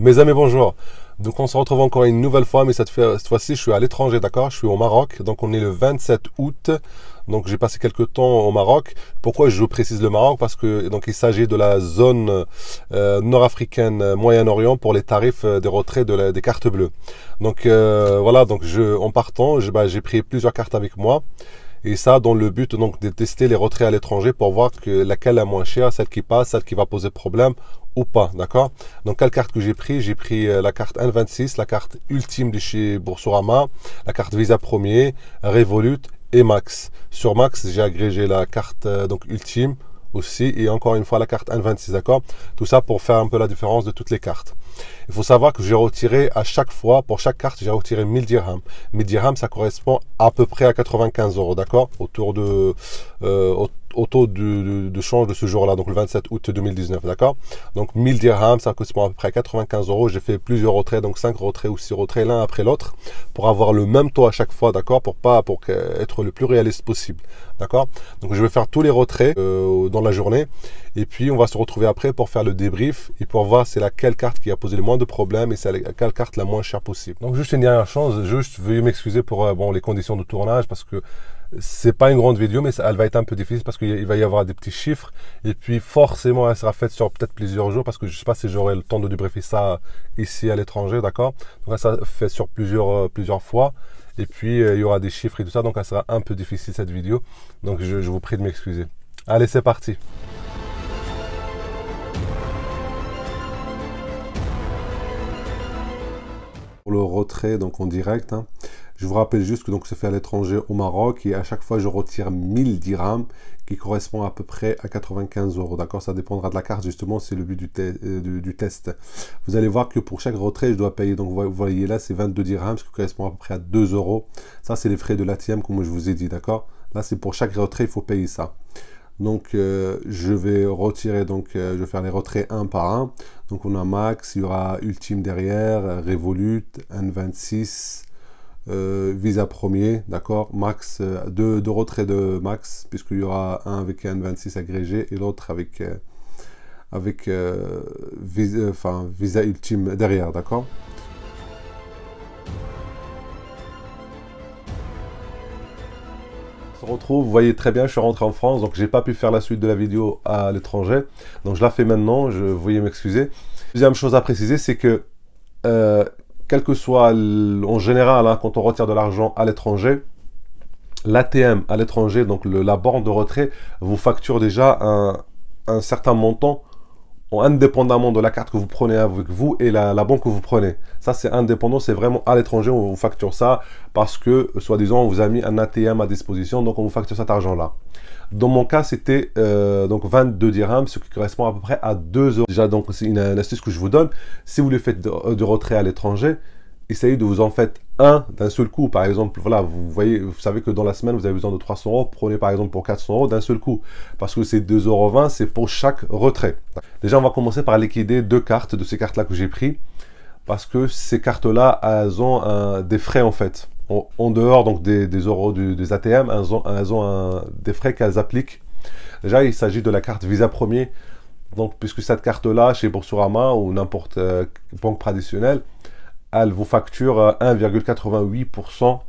Mes amis, bonjour. Donc on se retrouve encore une nouvelle fois, mais cette fois-ci je suis à l'étranger, d'accord? Je suis au Maroc, donc on est le 27 août. Donc j'ai passé quelques temps au Maroc. Pourquoi je précise le Maroc? Parce que donc il s'agit de la zone nord-africaine Moyen-Orient pour les tarifs des retraits des cartes bleues. Donc voilà, donc en partant, j'ai pris plusieurs cartes avec moi. Et ça, dans le but donc de tester les retraits à l'étranger pour voir laquelle est la moins chère, celle qui passe, celle qui va poser problème ou pas, d'accord? Donc, quelle carte que j'ai pris? J'ai pris la carte N26, la carte ultime de chez Boursorama, la carte Visa Premier, Revolut et Max. Sur Max, j'ai agrégé la carte donc ultime aussi et encore une fois la carte N26, d'accord? Tout ça pour faire un peu la différence de toutes les cartes. Il faut savoir que j'ai retiré à chaque fois, pour chaque carte, j'ai retiré 1000 dirhams. 1000 dirhams, ça correspond à peu près à 95 euros, d'accord? Au taux de change de ce jour-là, donc le 27 août 2019, d'accord? Donc 1000 dirhams, ça correspond à peu près à 95 euros. J'ai fait plusieurs retraits, donc 5 retraits ou 6 retraits l'un après l'autre, pour avoir le même taux à chaque fois, d'accord? Pour être le plus réaliste possible, d'accord? Donc je vais faire tous les retraits dans la journée, et puis on va se retrouver après pour faire le débrief et pour voir c'est laquelle carte qui a posé le moins de problèmes et c'est laquelle carte la moins chère possible. Donc juste une dernière chose, juste veuillez m'excuser pour les conditions de tournage parce que c'est pas une grande vidéo, mais elle va être un peu difficile parce qu'il va y avoir des petits chiffres. Et puis forcément, elle sera faite sur peut-être plusieurs jours parce que je sais pas si j'aurai le temps de débriefer ça ici à l'étranger, d'accord? Donc ça fait sur plusieurs fois. Et puis il y aura des chiffres et tout ça, donc elle sera un peu difficile cette vidéo. Donc je vous prie de m'excuser. Allez, c'est parti. Pour le retrait, donc en direct, hein. Je vous rappelle juste que donc c'est fait à l'étranger au Maroc et à chaque fois je retire 1000 dirhams qui correspond à peu près à 95 euros. D'accord, ça dépendra de la carte justement, c'est le but du test. Vous allez voir que pour chaque retrait je dois payer, donc vous voyez là c'est 22 dirhams, ce qui correspond à peu près à 2 euros. Ça c'est les frais de l'ATM comme je vous ai dit, d'accord? Là c'est pour chaque retrait il faut payer ça. Donc je vais retirer, donc je vais faire les retraits un par un. Donc on a Max, il y aura Ultime derrière, Revolut, N26, Visa Premier, d'accord, Max, deux retraits de Max, puisqu'il y aura un avec N26 agrégé et l'autre avec Visa Ultime derrière, d'accord. On se retrouve, vous voyez très bien, je suis rentré en France, donc j'ai pas pu faire la suite de la vidéo à l'étranger, donc je la fais maintenant, veuillez m'excuser. Deuxième chose à préciser, c'est que quel que soit en général, hein, quand on retire de l'argent à l'étranger, l'ATM à l'étranger, donc la borne de retrait, vous facture déjà un certain montant indépendamment de la carte que vous prenez avec vous et la banque que vous prenez. Ça, c'est indépendant, c'est vraiment à l'étranger, on vous facture ça parce que, soi-disant, on vous a mis un ATM à disposition, donc on vous facture cet argent-là. Dans mon cas, c'était donc 22 dirhams, ce qui correspond à peu près à 2 euros. Déjà, donc, c'est une astuce que je vous donne. Si vous le faites de retrait à l'étranger, essayez de vous en faire un d'un seul coup. Par exemple, voilà, vous savez que dans la semaine, vous avez besoin de 300 euros. Prenez par exemple pour 400 euros d'un seul coup. Parce que c'est 2,20 euros, c'est pour chaque retrait. Déjà, on va commencer par liquider deux cartes de ces cartes-là que j'ai pris. Parce que ces cartes-là, elles ont des frais en fait. En dehors donc des euros des ATM, elles ont des frais qu'elles appliquent. Déjà, il s'agit de la carte Visa Premier. Donc, puisque cette carte-là, chez Boursorama ou n'importe banque traditionnelle, elle vous facture 1,88%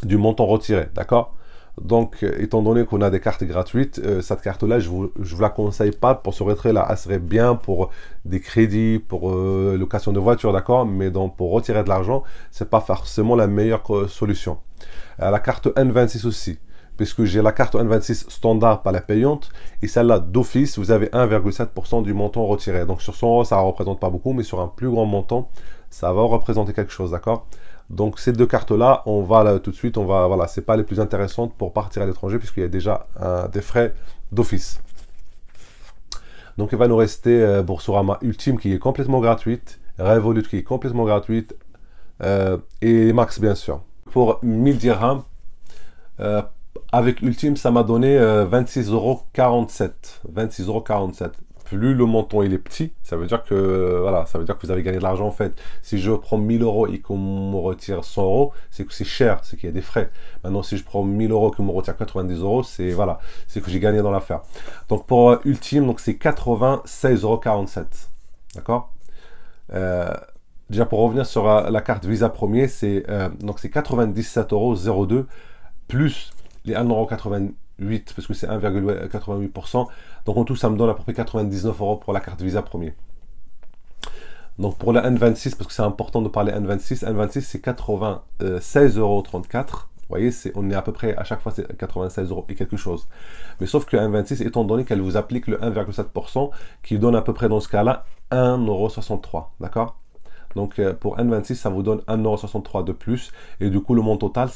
du montant retiré, d'accord? Donc, étant donné qu'on a des cartes gratuites, cette carte-là, je vous la conseille pas pour ce retrait-là. Elle serait bien pour des crédits, pour location de voiture, d'accord? Mais donc, pour retirer de l'argent, c'est pas forcément la meilleure solution. La carte N26 aussi, puisque j'ai la carte N26 standard, pas la payante, et celle-là d'office, vous avez 1,7% du montant retiré. Donc, sur 100 euros, ça ne représente pas beaucoup, mais sur un plus grand montant, ça va représenter quelque chose, d'accord? Donc ces deux cartes-là, on va là, tout de suite, voilà, c'est pas les plus intéressantes pour partir à l'étranger puisqu'il y a déjà des frais d'office. Donc il va nous rester Boursorama Ultime qui est complètement gratuite, Revolut qui est complètement gratuite et Max bien sûr. Pour 1000 dirhams, avec Ultime, ça m'a donné 26,47 euros. 26,47 €. Plus le montant il est petit, ça veut dire que voilà, ça veut dire que vous avez gagné de l'argent en fait. Si je prends 1000 euros et qu'on me retire 100 euros, c'est que c'est cher, c'est qu'il y a des frais. Maintenant, si je prends 1000 euros et qu'on me retire 90 euros, c'est voilà, c'est que j'ai gagné dans l'affaire. Donc pour Ultime, donc c'est 96,47 €. D'accord? Euh, Déjà, pour revenir sur la carte Visa Premier, c'est 97,02 € plus les 1,88 € parce que c'est 1,88%. Donc en tout, ça me donne à peu près 99 € pour la carte Visa Premier. Donc pour la N26, parce que c'est important de parler N26, N26 c'est 96,34 €. Vous voyez, on est à peu près, à chaque fois c'est 96 € et quelque chose. Mais sauf que N26, étant donné qu'elle vous applique le 1,7%, qui donne à peu près dans ce cas-là 1,63 €. D'accord? Donc pour N26, ça vous donne 1,63 € de plus. Et du coup, le montant total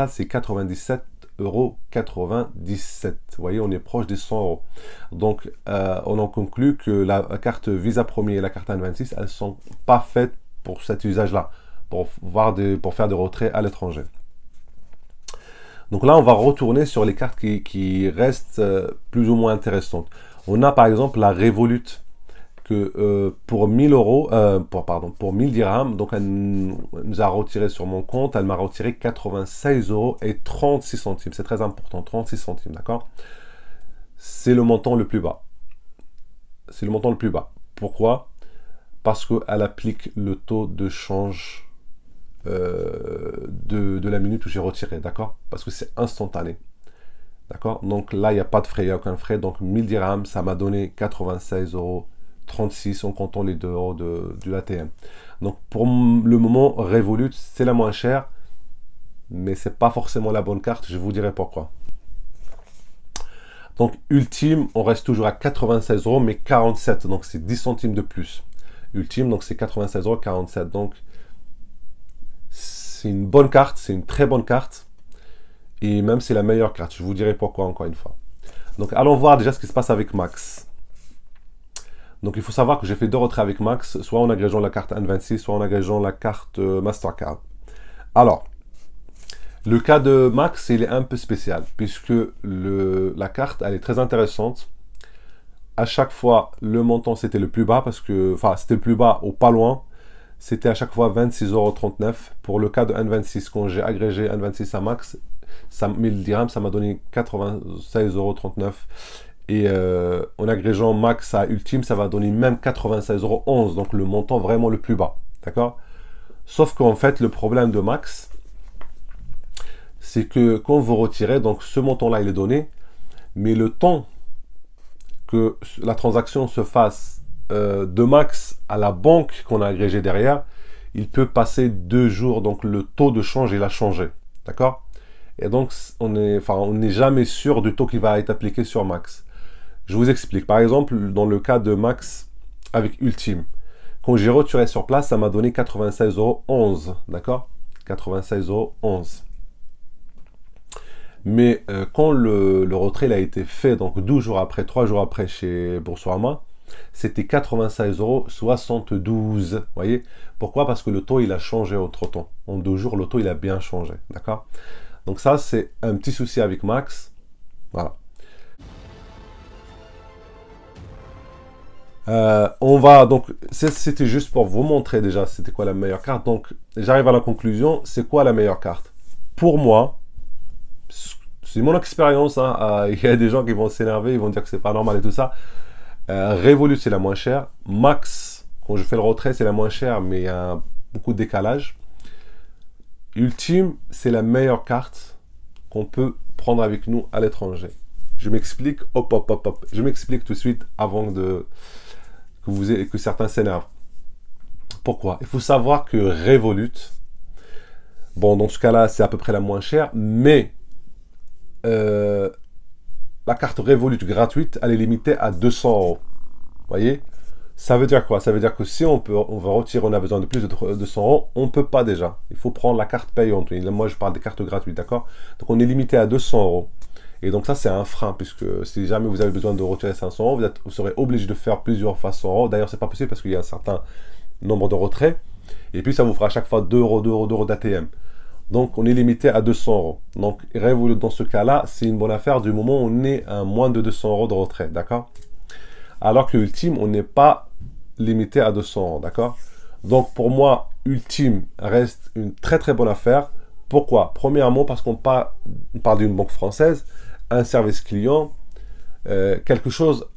c'est 97,97 €. Vous voyez, on est proche des 100 €. Donc on en conclut que la carte Visa Premier et la carte N26, elles ne sont pas faites pour cet usage-là, pour faire des retraits à l'étranger. Donc là, on va retourner sur les cartes qui restent plus ou moins intéressantes. On a par exemple la Revolut, que pour 1000 €, pour 1000 dirhams, donc elle nous a retiré sur mon compte, elle m'a retiré 96,36 €. C'est très important, 36 centimes, d'accord? C'est le montant le plus bas. C'est le montant le plus bas. Pourquoi? Parce qu'elle applique le taux de change de la minute où j'ai retiré, d'accord? Parce que c'est instantané. D'accord? Donc là, il n'y a pas de frais, il n'y a aucun frais. Donc 1000 dirhams, ça m'a donné 96,36 € en comptant les 2 € de l'ATM. Donc pour le moment, Revolut, c'est la moins chère, mais c'est pas forcément la bonne carte. Je vous dirai pourquoi. Donc Ultime, on reste toujours à 96 €, mais 47, donc c'est 10 centimes de plus. Ultime, donc c'est 96 € 47. Donc c'est une bonne carte, c'est une très bonne carte. Et même c'est la meilleure carte. Je vous dirai pourquoi encore une fois. Donc allons voir déjà ce qui se passe avec Max. Donc il faut savoir que j'ai fait 2 retraits avec Max, soit en agrégeant la carte N26, soit en agrégeant la carte Mastercard. Alors, le cas de Max, il est un peu spécial, puisque la carte, elle est très intéressante. À chaque fois, le montant, c'était le plus bas, c'était le plus bas au pas loin. C'était à chaque fois 26,39 €. Pour le cas de N26, quand j'ai agrégé N26 à Max, 1000 dirhams, ça m'a donné 96,39 €. Et en agrégeant Max à Ultime, ça va donner même 96,11 €. Donc le montant vraiment le plus bas. D'accord? Sauf qu'en fait, le problème de Max, c'est que quand vous retirez, donc ce montant-là, il est donné, mais le temps que la transaction se fasse de Max à la banque qu'on a agrégé derrière, il peut passer 2 jours. Donc le taux de change, il a changé. D'accord? Et donc, on n'est jamais sûr du taux qui va être appliqué sur Max. Je vous explique. Par exemple, dans le cas de Max avec Ultime, quand j'ai retiré sur place, ça m'a donné 96,11 €. D'accord? 96,11 €. Mais quand le retrait a été fait, donc 12 jours après, 3 jours après chez Boursorama, c'était 96,72 €. Vous voyez? Pourquoi? Parce que le taux, il a changé entre-temps. En 2 jours, le taux, il a bien changé. D'accord? Donc ça, c'est un petit souci avec Max. Voilà. Donc, c'était juste pour vous montrer déjà c'était quoi la meilleure carte. Donc, j'arrive à la conclusion. C'est quoi la meilleure carte? Pour moi, c'est mon expérience. Hein, il y a des gens qui vont s'énerver, ils vont dire que c'est pas normal et tout ça. Revolut, c'est la moins chère. Max, quand je fais le retrait, c'est la moins chère, mais il y a beaucoup de décalage. Ultime, c'est la meilleure carte qu'on peut prendre avec nous à l'étranger. Je m'explique, hop. Je m'explique tout de suite avant que certains s'énervent. Pourquoi? Il faut savoir que Revolut, bon, dans ce cas-là, c'est à peu près la moins chère, mais la carte Revolut gratuite, elle est limitée à 200 €. Vous voyez? Ça veut dire quoi? Ça veut dire que si on va retirer, on a besoin de plus de 200 €, on ne peut pas déjà. Il faut prendre la carte payante. Et là, moi, je parle des cartes gratuites, d'accord? Donc, on est limité à 200 €. Et donc, ça, c'est un frein, puisque si jamais vous avez besoin de retirer 500 €, vous serez obligé de faire plusieurs fois 100 €. D'ailleurs, c'est pas possible parce qu'il y a un certain nombre de retraits. Et puis, ça vous fera à chaque fois 2 €, 2 €, 2 € d'ATM. Donc, on est limité à 200 €. Donc, Revolut, dans ce cas-là, c'est une bonne affaire du moment où on est à moins de 200 € de retrait, d'accord? Alors que Ultime, on n'est pas limité à 200 €, d'accord? Donc, pour moi, Ultime reste une très très bonne affaire. Pourquoi? Premièrement, parce qu'on parle d'une banque française, un service client, quelque chose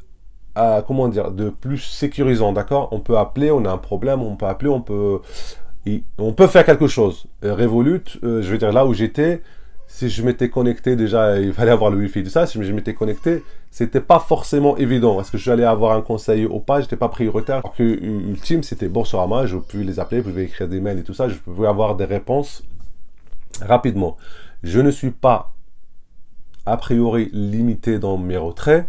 comment dire, de plus sécurisant, d'accord? On peut appeler, on a un problème, on peut appeler, on peut faire quelque chose. Revolut, je veux dire, là où j'étais, si je m'étais connecté, déjà, il fallait avoir le Wi-Fi, tout ça. Si je m'étais connecté, c'était pas forcément évident. Est-ce que j'allais avoir un conseiller ou pas? J'étais pas prioritaire. Alors que Ultime, c'était Boursorama. Je pouvais les appeler, je pouvais écrire des mails et tout ça. Je pouvais avoir des réponses rapidement. Je ne suis pas, a priori, limité dans mes retraits.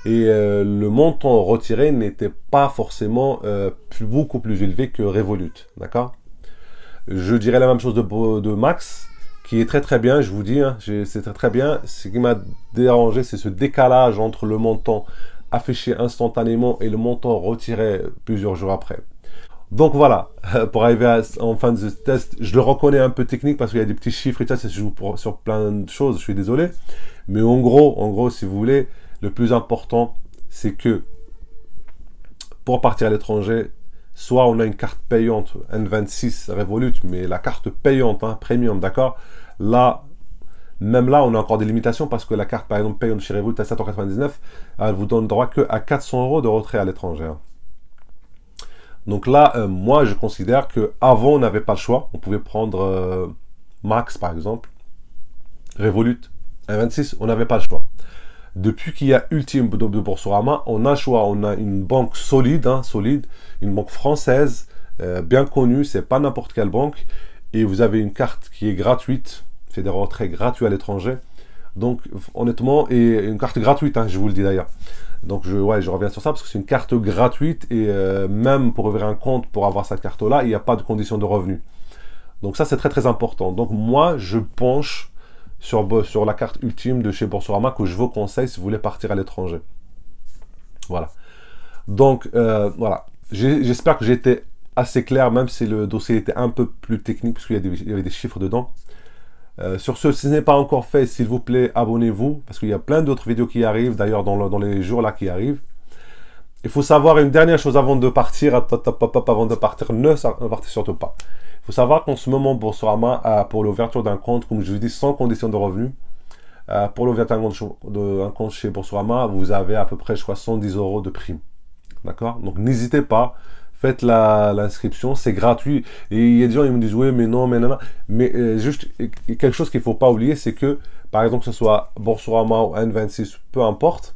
Et le montant retiré n'était pas forcément beaucoup plus élevé que Revolut, d'accord? Je dirais la même chose de Max, qui est très bien, je vous dis, hein, c'est très bien. Ce qui m'a dérangé, c'est ce décalage entre le montant affiché instantanément et le montant retiré plusieurs jours après. Donc voilà, pour arriver en fin de ce test, je le reconnais un peu technique parce qu'il y a des petits chiffres et ça, ça se joue sur plein de choses, je suis désolé. Mais en gros, si vous voulez, le plus important, c'est que pour partir à l'étranger, soit on a une carte payante N26 Revolut, mais la carte payante, hein, premium, d'accord? Là, même là, on a encore des limitations parce que la carte, par exemple, payante chez Revolut à 7,99 €, elle vous donne droit que à 400 € de retrait à l'étranger. Donc là, moi, je considère qu'avant, on n'avait pas le choix. On pouvait prendre Max, par exemple, Revolut, N26, on n'avait pas le choix. Depuis qu'il y a Ultime de Boursorama, on a le choix. On a une banque solide, hein, une banque française, bien connue, c'est pas n'importe quelle banque. Et vous avez une carte qui est gratuite, c'est des retraits gratuits à l'étranger. Donc, honnêtement, et une carte gratuite, hein, je vous le dis d'ailleurs. Donc, je reviens sur ça parce que c'est une carte gratuite et même pour ouvrir un compte, pour avoir cette carte-là, il n'y a pas de condition de revenu. Donc ça, c'est très important. Donc moi, je penche sur la carte Ultime de chez Boursorama que je vous conseille si vous voulez partir à l'étranger. Voilà. Donc, voilà. J'espère que j'ai été assez clair, même si le dossier était un peu plus technique, parce qu'il y avait des chiffres dedans. Sur ce, si ce n'est pas encore fait, s'il vous plaît, abonnez-vous, parce qu'il y a plein d'autres vidéos qui arrivent, d'ailleurs dans les jours là qui arrivent. Il faut savoir une dernière chose avant de partir, avant de partir, ne partez surtout pas. Il faut savoir qu'en ce moment, Boursorama, pour l'ouverture d'un compte, comme je vous dis, sans condition de revenu, pour l'ouverture d'un compte chez Boursorama, vous avez à peu près, je crois, 110 € de prime. D'accord? Donc n'hésitez pas, faites l'inscription, c'est gratuit. Et il y a des gens qui me disent, oui, mais non, mais non. Mais juste, quelque chose qu'il ne faut pas oublier, c'est que, par exemple, que ce soit Boursorama ou N26, peu importe,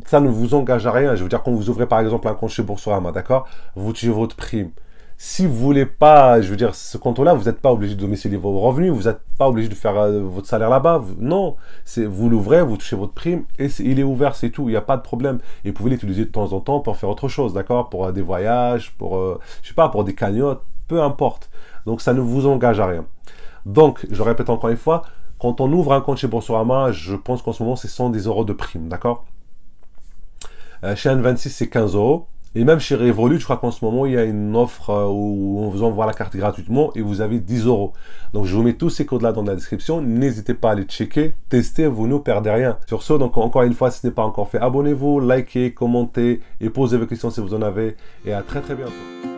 ça ne vous engage à rien. Je veux dire, quand vous ouvrez par exemple un compte chez Boursorama, d'accord, vous touchez votre prime. Si vous voulez pas, je veux dire, ce compte-là, vous n'êtes pas obligé de domicilier vos revenus, vous n'êtes pas obligé de faire votre salaire là-bas. Non, vous l'ouvrez, vous touchez votre prime et il est ouvert, c'est tout. Il n'y a pas de problème. Et vous pouvez l'utiliser de temps en temps pour faire autre chose, d'accord, pour des voyages, pour, je sais pas, pour des cagnottes, peu importe. Donc ça ne vous engage à rien. Donc, je répète encore une fois, quand on ouvre un compte chez Boursorama, je pense qu'en ce moment c'est 110 € de prime, d'accord. Chez N26, c'est 15 €. Et même chez Revolut, je crois qu'en ce moment, il y a une offre où on vous envoie la carte gratuitement et vous avez 10 €. Donc, je vous mets tous ces codes-là dans la description. N'hésitez pas à les checker, tester, vous ne perdez rien. Sur ce, donc encore une fois, si ce n'est pas encore fait, abonnez-vous, likez, commentez et posez vos questions si vous en avez. Et à très bientôt.